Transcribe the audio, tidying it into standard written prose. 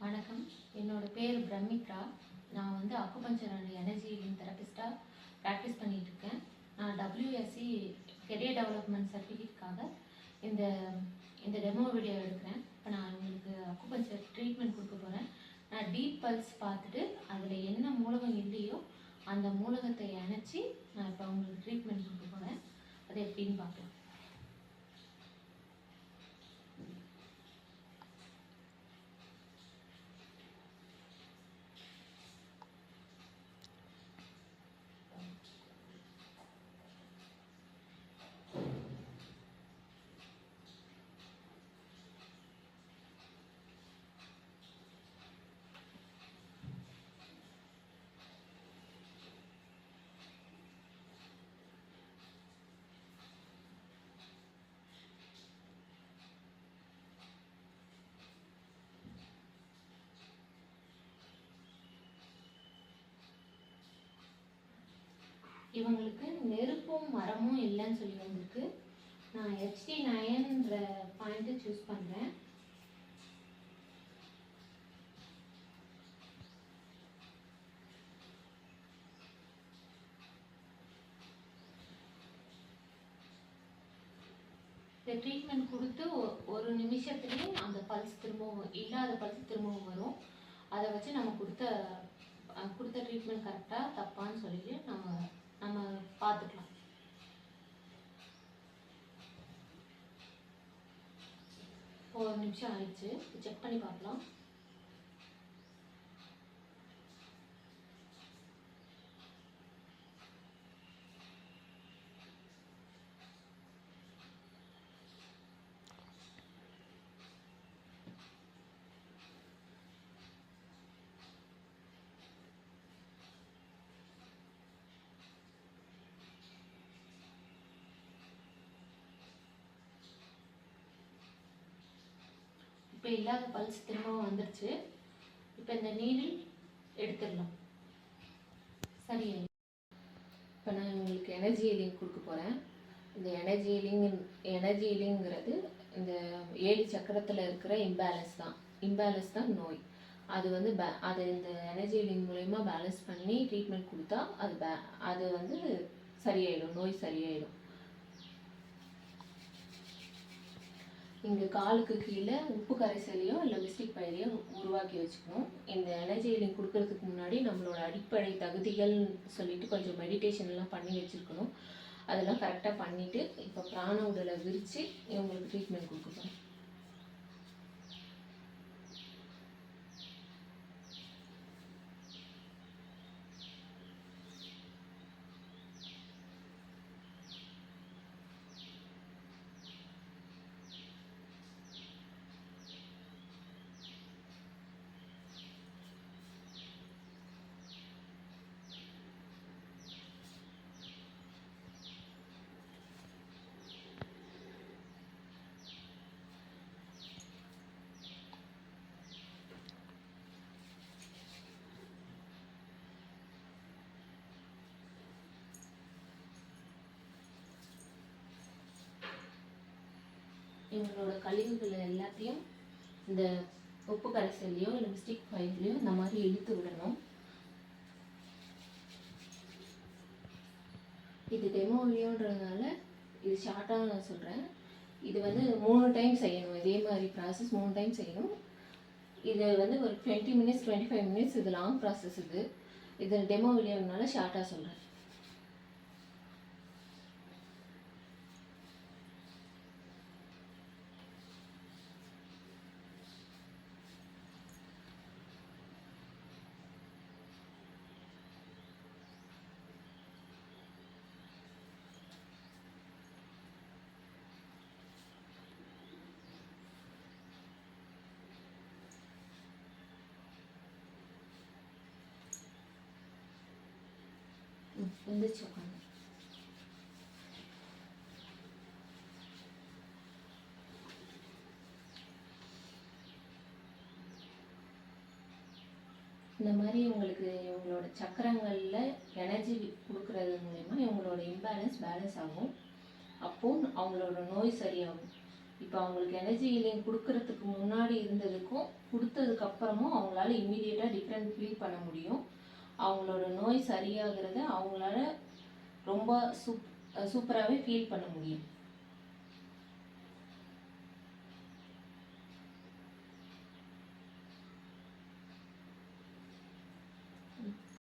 வணக்கம். என்னோட பேர் பிரமித்ரா. நான் வந்து அக்குபஞ்சர் அண்ட் எனர்ஜி ஹீலிங் தெரபிஸ்டாக ப்ராக்டிஸ் பண்ணிகிட்ருக்கேன். நான் WSC கெரியர் டெவலப்மெண்ட் சர்டிஃபிகேட்காக இந்த இந்த டெமோ வீடியோ எடுக்கிறேன். இப்போ நான் உங்களுக்கு அக்குபஞ்சர் ட்ரீட்மெண்ட் கொடுக்க போகிறேன். நான் டீப் பல்ஸ் பார்த்துட்டு அதில் என்ன மூலகம் இல்லையோ அந்த மூலகத்தை இணைச்சி நான் இப்போ உங்களுக்கு ட்ரீட்மெண்ட் கொடுக்க போகிறேன். அதை எப்படின்னு பார்க்கலாம். இவங்களுக்கு நெருப்பும் மரமும் இல்லைன்னு சொல்லி வந்திருக்கு. நான் HD9ன்ற பாயிண்ட்டை சூஸ் பண்ணுறேன். இந்த ட்ரீட்மெண்ட் கொடுத்து ஒரு நிமிஷத்துலேயே அந்த பல்ஸ் திரும்பவும் இல்லாத பல்ஸ் திரும்பவும் வரும். அதை வச்சு நம்ம கொடுத்த ட்ரீட்மெண்ட் கரெக்டாக தப்பான்னு சொல்லிட்டு நம்ம பார்த்துக்கலாம். ஒரு நிமிஷம் ஆயிடுச்சு, செக் பண்ணி பார்க்கலாம். இப்போ இல்லாத பல்ஸ் திரும்பவும் வந்துடுச்சு. இப்போ இந்த நீரில் எடுத்துடலாம். சரியா? இப்போ நான் உங்களுக்கு எனர்ஜி ஹீலிங் கொடுக்க போகிறேன். இந்த எனர்ஜி ஹீலிங்கிறது இந்த 7 சக்கரத்தில் இருக்கிற இம்பேலன்ஸ் தான் நோய். அது வந்து அது இந்த எனர்ஜி ஹீலிங் மூலயமா பேலன்ஸ் பண்ணி ட்ரீட்மெண்ட் கொடுத்தா அது வந்து சரியாயிடும், நோய் சரியாயிடும். இங்கே காலுக்கு கீழே உப்பு கரைசலையோ இல்லை மிஸ்டிக் பயிரையோ உருவாக்கி வச்சுக்கணும். இந்த எனர்ஜி ஹீலிங் கொடுக்கறதுக்கு முன்னாடி நம்மளோட அடிப்படை தகுதிகள் சொல்லிட்டு கொஞ்சம் மெடிடேஷன்லாம் பண்ணி வச்சுருக்கணும். அதெல்லாம் கரெக்டாக பண்ணிவிட்டு இப்போ பிராண உடலை விரித்து இவங்களுக்கு ட்ரீட்மெண்ட் கொடுக்குறோம். இவங்களோட கழிவுகள் எல்லாத்தையும் இந்த உப்பு கரைசல்லையோ இல்லை மிஸ்டிக் பயிர்லையோ இந்த மாதிரி இழுத்து விடணும். இது டெமோ வீடியோன்றதுனால இது ஷார்ட்டாக நான் சொல்கிறேன். இது வந்து 3 டைம் செய்யணும். இதே மாதிரி ப்ராசஸ் 3 டைம் செய்யணும். இது வந்து ஒரு 20 மினிட்ஸ் 25 மினிட்ஸ் இது லாங் ப்ராசஸ். இது டெமோ வீடியோனால ஷார்ட்டாக சொல்கிறேன். வந்துச்சு உட்காந்து. இந்த மாதிரி உங்களுக்கு இவங்களோட சக்கரங்களில் எனர்ஜி கொடுக்கறது மூலயமா இவங்களோட பேலன்ஸ் ஆகும். அப்போது அவங்களோட நோய் சரியாகும். இப்போ அவங்களுக்கு எனர்ஜி ஹீலிங் கொடுக்கறதுக்கு முன்னாடி இருந்ததுக்கும் கொடுத்ததுக்கப்புறமும் அவங்களால இம்மீடியட்டாக டிஃப்ரெண்ட் ஃபீல் பண்ண முடியும். அவங்களோட நோய் சரியாகிறத அவங்களால ரொம்ப சூப்பராகவே ஃபீல் பண்ண முடியும்.